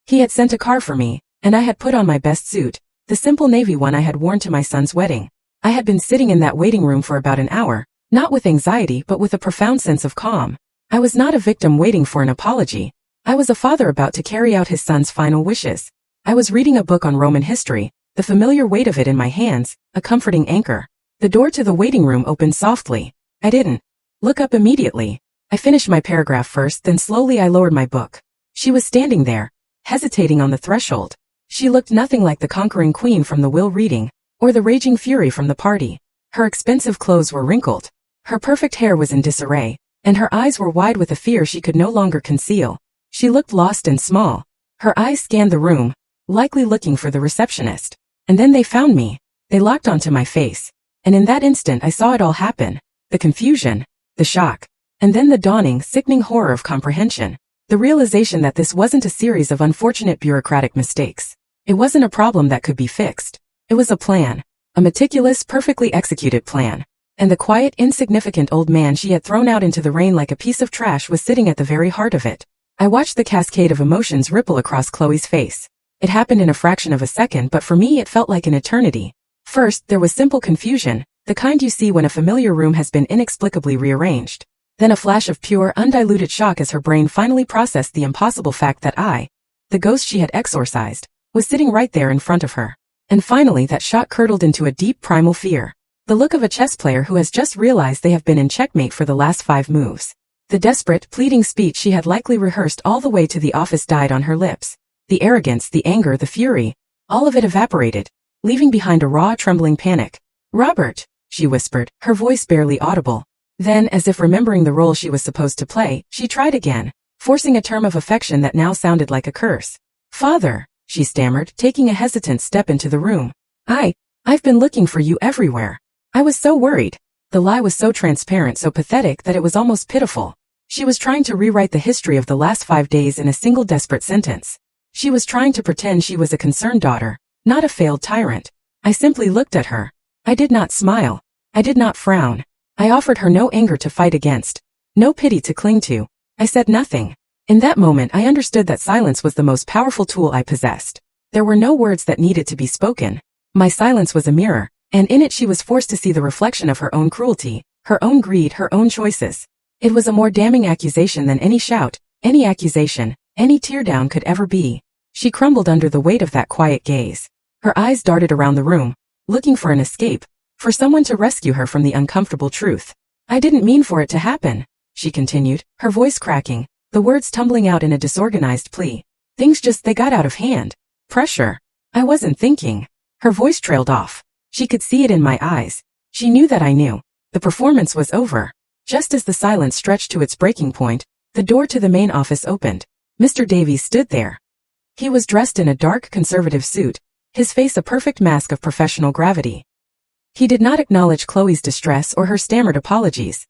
[SPEAKER 1] He had sent a car for me, and I had put on my best suit, the simple navy one I had worn to my son's wedding. I had been sitting in that waiting room for about an hour, not with anxiety but with a profound sense of calm. I was not a victim waiting for an apology. I was a father about to carry out his son's final wishes. I was reading a book on Roman history, the familiar weight of it in my hands, a comforting anchor. The door to the waiting room opened softly. I didn't look up immediately. I finished my paragraph first, then slowly I lowered my book. She was standing there, hesitating on the threshold. She looked nothing like the conquering queen from the will reading, or the raging fury from the party. Her expensive clothes were wrinkled. Her perfect hair was in disarray, and her eyes were wide with a fear she could no longer conceal. She looked lost and small. Her eyes scanned the room, likely looking for the receptionist. And then they found me. They locked onto my face. And in that instant I saw it all happen. The confusion, the shock, and then the dawning, sickening horror of comprehension. The realization that this wasn't a series of unfortunate bureaucratic mistakes. It wasn't a problem that could be fixed. It was a plan. A meticulous, perfectly executed plan. And the quiet, insignificant old man she had thrown out into the rain like a piece of trash was sitting at the very heart of it. I watched the cascade of emotions ripple across Chloe's face. It happened in a fraction of a second, but for me it felt like an eternity. First, there was simple confusion, the kind you see when a familiar room has been inexplicably rearranged. Then a flash of pure, undiluted shock as her brain finally processed the impossible fact that I, the ghost she had exorcised, was sitting right there in front of her. And finally that shock curdled into a deep primal fear. The look of a chess player who has just realized they have been in checkmate for the last 5 moves. The desperate, pleading speech she had likely rehearsed all the way to the office died on her lips. The arrogance, the anger, the fury, all of it evaporated, leaving behind a raw, trembling panic. "Robert," she whispered, her voice barely audible. Then, as if remembering the role she was supposed to play, she tried again, forcing a term of affection that now sounded like a curse. "Father," she stammered, taking a hesitant step into the room. I've been looking for you everywhere. I was so worried." The lie was so transparent, so pathetic that it was almost pitiful. She was trying to rewrite the history of the last 5 days in a single desperate sentence. She was trying to pretend she was a concerned daughter, not a failed tyrant. I simply looked at her. I did not smile. I did not frown. I offered her no anger to fight against, no pity to cling to. I said nothing. In that moment I understood that silence was the most powerful tool I possessed. There were no words that needed to be spoken. My silence was a mirror, and in it she was forced to see the reflection of her own cruelty, her own greed, her own choices. It was a more damning accusation than any shout, any accusation, any teardown could ever be. She crumbled under the weight of that quiet gaze. Her eyes darted around the room, looking for an escape, for someone to rescue her from the uncomfortable truth. "I didn't mean for it to happen," she continued, her voice cracking, the words tumbling out in a disorganized plea. They got out of hand. Pressure. I wasn't thinking." Her voice trailed off. She could see it in my eyes. She knew that I knew. The performance was over. Just as the silence stretched to its breaking point, the door to the main office opened. Mr. Davies stood there. He was dressed in a dark conservative suit, his face a perfect mask of professional gravity. He did not acknowledge Chloe's distress or her stammered apologies.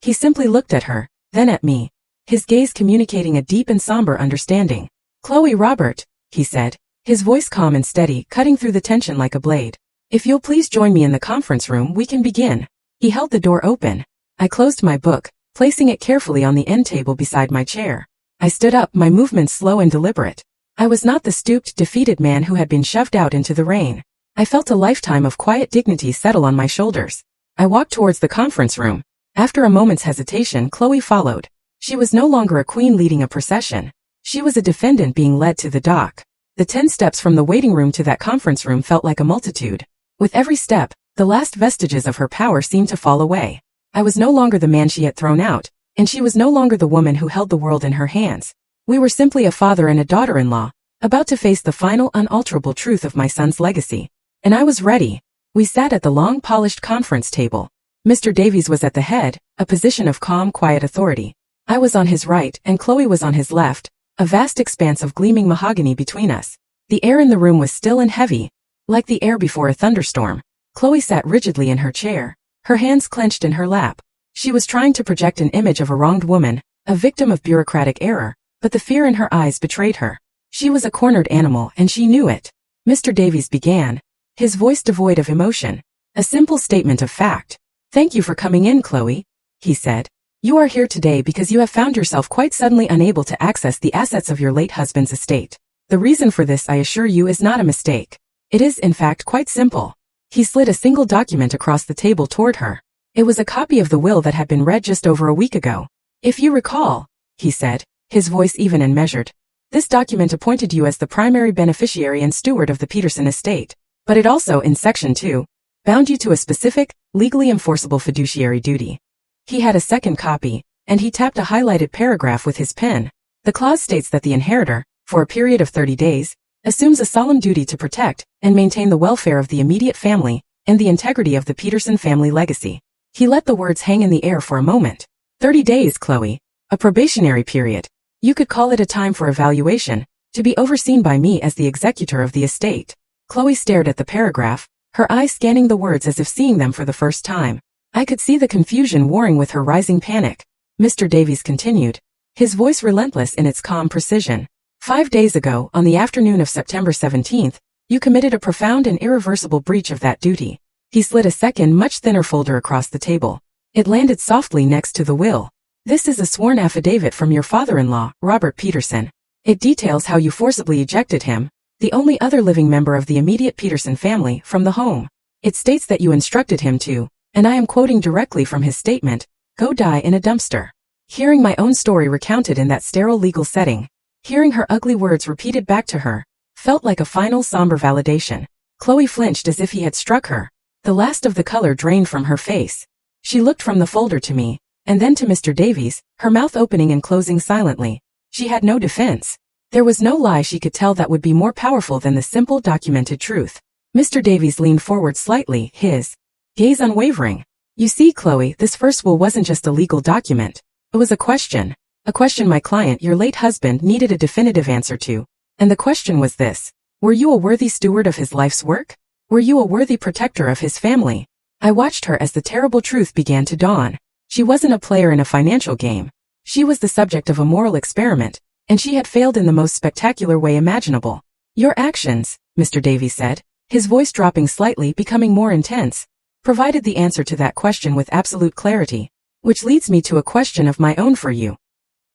[SPEAKER 1] He simply looked at her, then at me, his gaze communicating a deep and somber understanding. "Chloe, Robert," he said, his voice calm and steady, cutting through the tension like a blade. "If you'll please join me in the conference room, we can begin." He held the door open. I closed my book, placing it carefully on the end table beside my chair. I stood up, my movements slow and deliberate. I was not the stooped, defeated man who had been shoved out into the rain. I felt a lifetime of quiet dignity settle on my shoulders. I walked towards the conference room. After a moment's hesitation, Chloe followed. She was no longer a queen leading a procession. She was a defendant being led to the dock. The 10 steps from the waiting room to that conference room felt like a multitude. With every step, the last vestiges of her power seemed to fall away. I was no longer the man she had thrown out, and she was no longer the woman who held the world in her hands. We were simply a father and a daughter-in-law, about to face the final unalterable truth of my son's legacy. And I was ready. We sat at the long polished conference table. Mr. Davies was at the head, a position of calm, quiet authority. I was on his right, and Chloe was on his left, a vast expanse of gleaming mahogany between us. The air in the room was still and heavy, like the air before a thunderstorm. Chloe sat rigidly in her chair, her hands clenched in her lap. She was trying to project an image of a wronged woman, a victim of bureaucratic error, but the fear in her eyes betrayed her. She was a cornered animal, and she knew it. Mr. Davies began, his voice devoid of emotion. A simple statement of fact. "Thank you for coming in, Chloe," he said. "You are here today because you have found yourself quite suddenly unable to access the assets of your late husband's estate. The reason for this, I assure you, is not a mistake. It is, in fact, quite simple." He slid a single document across the table toward her. It was a copy of the will that had been read just over a week ago. "If you recall," he said, his voice even and measured, "this document appointed you as the primary beneficiary and steward of the Peterson estate. But it also, in Section 2, bound you to a specific, legally enforceable fiduciary duty." He had a second copy, and he tapped a highlighted paragraph with his pen. The clause states that the inheritor, for a period of 30 days, assumes a solemn duty to protect and maintain the welfare of the immediate family and the integrity of the Peterson family legacy. He let the words hang in the air for a moment. 30 days, Chloe. A probationary period. You could call it a time for evaluation, to be overseen by me as the executor of the estate. Chloe stared at the paragraph, her eyes scanning the words as if seeing them for the first time. I could see the confusion warring with her rising panic. Mr. Davies continued, his voice relentless in its calm precision. 5 days ago, on the afternoon of September 17th, you committed a profound and irreversible breach of that duty. He slid a second, much thinner folder across the table. It landed softly next to the will. This is a sworn affidavit from your father-in-law, Robert Peterson. It details how you forcibly ejected him, the only other living member of the immediate Peterson family, from the home. It states that you instructed him to, and I am quoting directly from his statement, go die in a dumpster. Hearing my own story recounted in that sterile legal setting, hearing her ugly words repeated back to her, felt like a final somber validation. Chloe flinched as if he had struck her. The last of the color drained from her face. She looked from the folder to me, and then to Mr. Davies, her mouth opening and closing silently. She had no defense. There was no lie she could tell that would be more powerful than the simple documented truth. Mr. Davies leaned forward slightly, his gaze unwavering. You see, Chloe, this first will wasn't just a legal document. It was a question. A question my client, your late husband, needed a definitive answer to. And the question was this: were you a worthy steward of his life's work? Were you a worthy protector of his family? I watched her as the terrible truth began to dawn. She wasn't a player in a financial game. She was the subject of a moral experiment, and she had failed in the most spectacular way imaginable. Your actions, Mr. Davies said, his voice dropping slightly, becoming more intense, provided the answer to that question with absolute clarity, which leads me to a question of my own for you.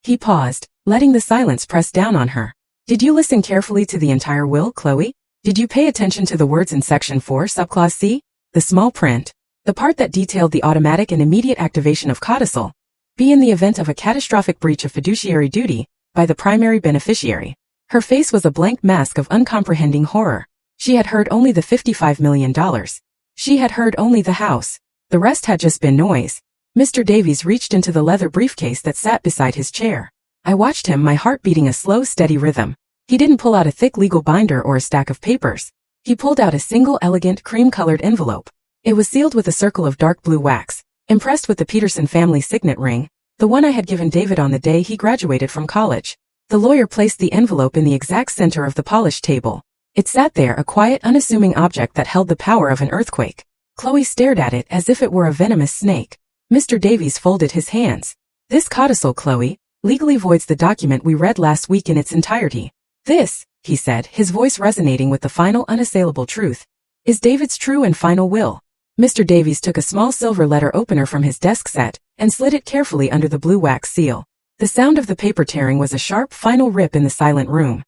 [SPEAKER 1] He paused, letting the silence press down on her. Did you listen carefully to the entire will, Chloe? Did you pay attention to the words in Section 4, Subclause C? The small print, the part that detailed the automatic and immediate activation of codicil B in the event of a catastrophic breach of fiduciary duty by the primary beneficiary. Her face was a blank mask of uncomprehending horror. She had heard only the $55 million. She had heard only the house. The rest had just been noise. Mr. Davies reached into the leather briefcase that sat beside his chair. I watched him, my heart beating a slow, steady rhythm. He didn't pull out a thick legal binder or a stack of papers. He pulled out a single elegant cream-colored envelope. It was sealed with a circle of dark blue wax, impressed with the Peterson family signet ring, the one I had given David on the day he graduated from college. The lawyer placed the envelope in the exact center of the polished table. It sat there, a quiet, unassuming object that held the power of an earthquake. Chloe stared at it as if it were a venomous snake. Mr. Davies folded his hands. This codicil, Chloe, legally voids the document we read last week in its entirety. This, he said, his voice resonating with the final unassailable truth, is David's true and final will. Mr. Davies took a small silver letter opener from his desk set and slid it carefully under the blue wax seal. The sound of the paper tearing was a sharp, final rip in the silent room.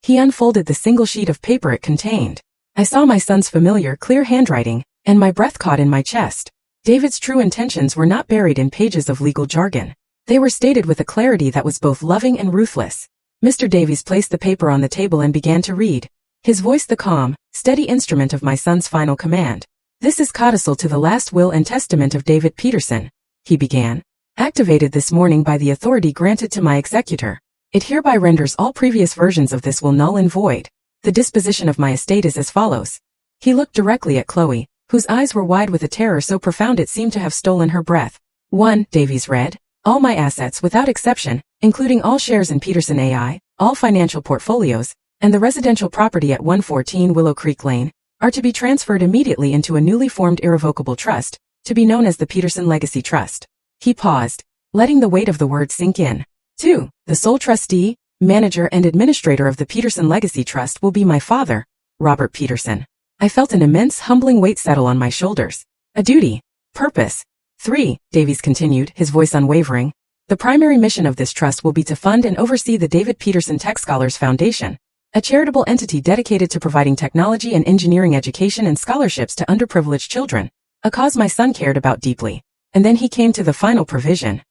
[SPEAKER 1] He unfolded the single sheet of paper it contained. I saw my son's familiar, clear handwriting, and my breath caught in my chest. David's true intentions were not buried in pages of legal jargon. They were stated with a clarity that was both loving and ruthless. Mr. Davies placed the paper on the table and began to read, his voice the calm, steady instrument of my son's final command. This is codicil to the last will and testament of David Peterson, he began, activated this morning by the authority granted to my executor. It hereby renders all previous versions of this will null and void. The disposition of my estate is as follows. He looked directly at Chloe, whose eyes were wide with a terror so profound it seemed to have stolen her breath. 1. Davies read, all my assets without exception, including all shares in Peterson AI, all financial portfolios, and the residential property at 114 Willow Creek Lane, are to be transferred immediately into a newly formed irrevocable trust, to be known as the Peterson Legacy Trust. He paused, letting the weight of the word sink in. 2. The sole trustee, manager and administrator of the Peterson Legacy Trust will be my father, Robert Peterson. I felt an immense, humbling weight settle on my shoulders. A duty. Purpose. 3. Davies continued, his voice unwavering. The primary mission of this trust will be to fund and oversee the David Peterson Tech Scholars Foundation, a charitable entity dedicated to providing technology and engineering education and scholarships to underprivileged children, a cause my son cared about deeply. And then he came to the final provision.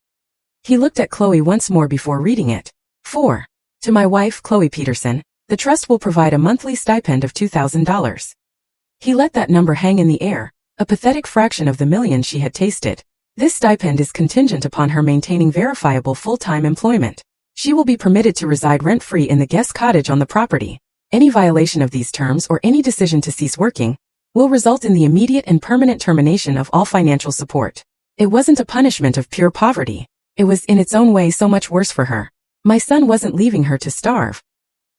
[SPEAKER 1] He looked at Chloe once more before reading it. 4. To my wife, Chloe Peterson, the trust will provide a monthly stipend of $2,000. He let that number hang in the air, a pathetic fraction of the million she had tasted. This stipend is contingent upon her maintaining verifiable full-time employment. She will be permitted to reside rent-free in the guest cottage on the property. Any violation of these terms or any decision to cease working will result in the immediate and permanent termination of all financial support. It wasn't a punishment of pure poverty. It was in its own way so much worse for her. My son wasn't leaving her to starve.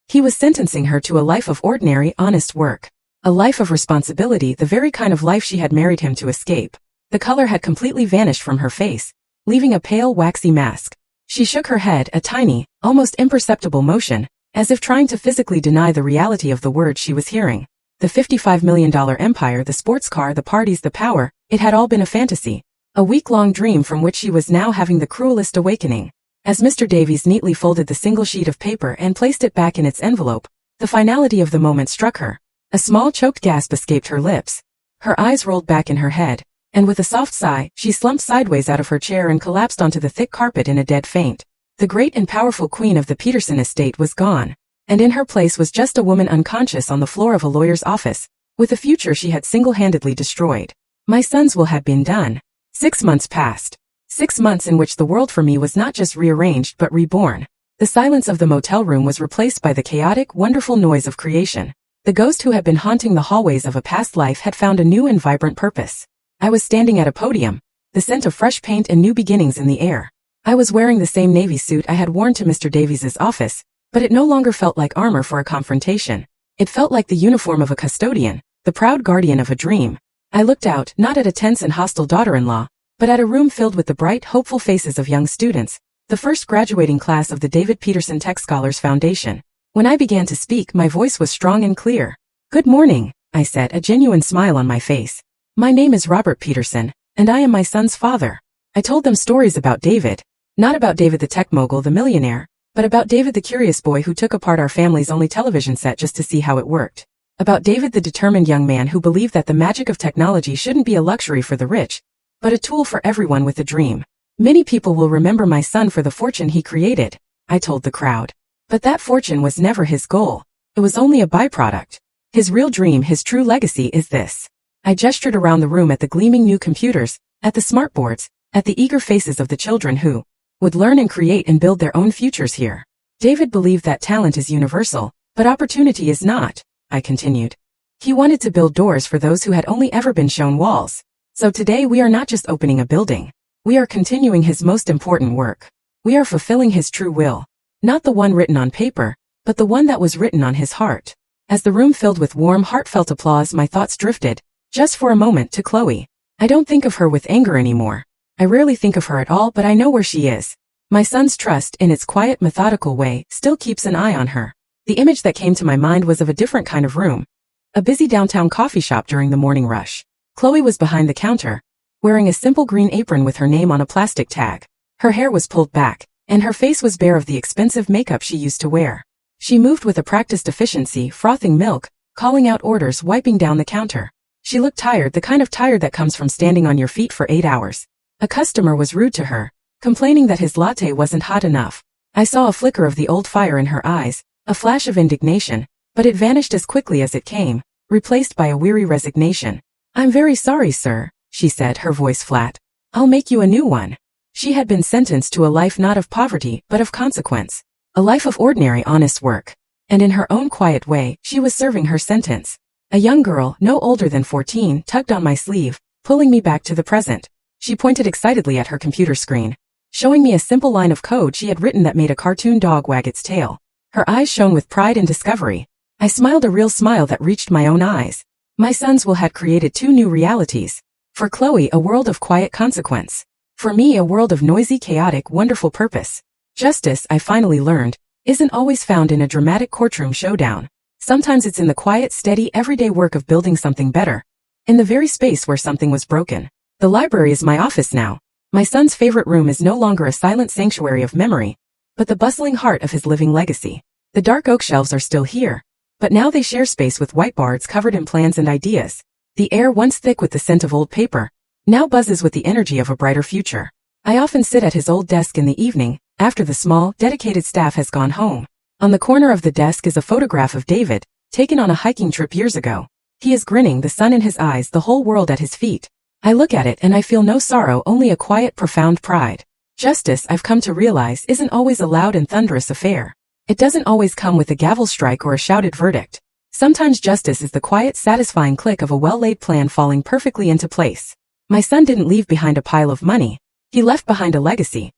[SPEAKER 1] He was sentencing her to a life of ordinary, honest work. A life of responsibility, the very kind of life she had married him to escape. The color had completely vanished from her face, leaving a pale, waxy mask. She shook her head, a tiny, almost imperceptible motion, as if trying to physically deny the reality of the words she was hearing. The $55 million empire, the sports car, the parties, the power, it had all been a fantasy. A week-long dream from which she was now having the cruelest awakening. As Mr. Davies neatly folded the single sheet of paper and placed it back in its envelope, The finality of the moment struck her. A small choked gasp escaped her lips. Her eyes rolled back in her head, and with a soft sigh, she slumped sideways out of her chair and collapsed onto the thick carpet in a dead faint. The great and powerful queen of the Peterson estate was gone, and in her place was just a woman unconscious on the floor of a lawyer's office, with a future she had single-handedly destroyed. My son's will had been done. 6 months passed. 6 months in which the world for me was not just rearranged but reborn. The silence of the motel room was replaced by the chaotic, wonderful noise of creation. The ghost who had been haunting the hallways of a past life had found a new and vibrant purpose. I was standing at a podium, the scent of fresh paint and new beginnings in the air. I was wearing the same navy suit I had worn to Mr. Davies's office, but it no longer felt like armor for a confrontation. It felt like the uniform of a custodian, the proud guardian of a dream. I looked out, not at a tense and hostile daughter-in-law, but at a room filled with the bright, hopeful faces of young students, the first graduating class of the David Peterson Tech Scholars Foundation. When I began to speak, my voice was strong and clear. "Good morning," I said, a genuine smile on my face. "My name is Robert Peterson, and I am my son's father." I told them stories about David. Not about David the tech mogul, the millionaire, but about David the curious boy who took apart our family's only television set just to see how it worked. About David the determined young man who believed that the magic of technology shouldn't be a luxury for the rich, but a tool for everyone with a dream. "Many people will remember my son for the fortune he created," I told the crowd. But that fortune was never his goal. It was only a byproduct. His real dream, his true legacy is this. I gestured around the room at the gleaming new computers, at the smartboards, at the eager faces of the children who would learn and create and build their own futures here. David believed that talent is universal, but opportunity is not, I continued. He wanted to build doors for those who had only ever been shown walls. So today we are not just opening a building. We are continuing his most important work. We are fulfilling his true will. Not the one written on paper, but the one that was written on his heart. As the room filled with warm, heartfelt applause, my thoughts drifted, just for a moment, to Chloe. I don't think of her with anger anymore. I rarely think of her at all, but I know where she is. My son's trust, in its quiet, methodical way, still keeps an eye on her. The image that came to my mind was of a different kind of room. A busy downtown coffee shop during the morning rush. Chloe was behind the counter, wearing a simple green apron with her name on a plastic tag. Her hair was pulled back, and her face was bare of the expensive makeup she used to wear. She moved with a practiced efficiency, frothing milk, calling out orders, wiping down the counter. She looked tired, the kind of tired that comes from standing on your feet for 8 hours. A customer was rude to her, complaining that his latte wasn't hot enough. I saw a flicker of the old fire in her eyes, a flash of indignation, but it vanished as quickly as it came, replaced by a weary resignation. "I'm very sorry, sir," she said, her voice flat. "I'll make you a new one." She had been sentenced to a life not of poverty, but of consequence. A life of ordinary, honest work. And in her own quiet way, she was serving her sentence. A young girl, no older than 14, tugged on my sleeve, pulling me back to the present. She pointed excitedly at her computer screen, showing me a simple line of code she had written that made a cartoon dog wag its tail. Her eyes shone with pride and discovery. I smiled, a real smile that reached my own eyes. My son's will had created 2 new realities. For Chloe, a world of quiet consequence. For me, a world of noisy, chaotic, wonderful purpose. Justice, I finally learned, isn't always found in a dramatic courtroom showdown. Sometimes it's in the quiet, steady, everyday work of building something better. In the very space where something was broken. The library is my office now. My son's favorite room is no longer a silent sanctuary of memory, but the bustling heart of his living legacy. The dark oak shelves are still here, but now they share space with whiteboards covered in plans and ideas. The air, once thick with the scent of old paper, now buzzes with the energy of a brighter future. I often sit at his old desk in the evening, after the small, dedicated staff has gone home. On the corner of the desk is a photograph of David, taken on a hiking trip years ago. He is grinning, the sun in his eyes, the whole world at his feet. I look at it and I feel no sorrow, only a quiet, profound pride. Justice, I've come to realize, isn't always a loud and thunderous affair. It doesn't always come with a gavel strike or a shouted verdict. Sometimes justice is the quiet, satisfying click of a well-laid plan falling perfectly into place. My son didn't leave behind a pile of money. He left behind a legacy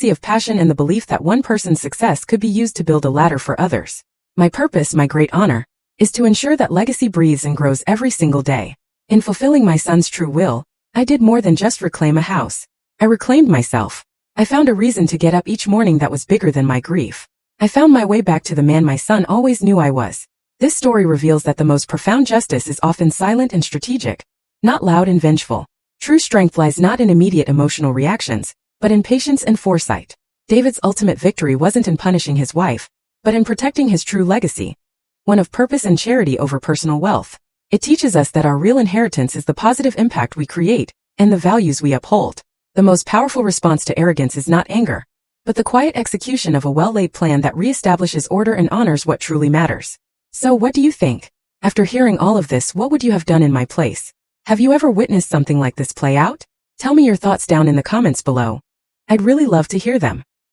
[SPEAKER 1] of passion and the belief that one person's success could be used to build a ladder for others. My purpose, my great honor, is to ensure that legacy breathes and grows every single day. In fulfilling my son's true will, I did more than just reclaim a house. I reclaimed myself. I found a reason to get up each morning that was bigger than my grief. I found my way back to the man my son always knew I was. This story reveals that the most profound justice is often silent and strategic, not loud and vengeful. True strength lies not in immediate emotional reactions, but in patience and foresight. David's ultimate victory wasn't in punishing his wife, but in protecting his true legacy, one of purpose and charity over personal wealth. It teaches us that our real inheritance is the positive impact we create and the values we uphold. The most powerful response to arrogance is not anger, but the quiet execution of a well-laid plan that reestablishes order and honors what truly matters. So what do you think? After hearing all of this, what would you have done in my place? Have you ever witnessed something like this play out? Tell me your thoughts down in the comments below. I'd really love to hear them.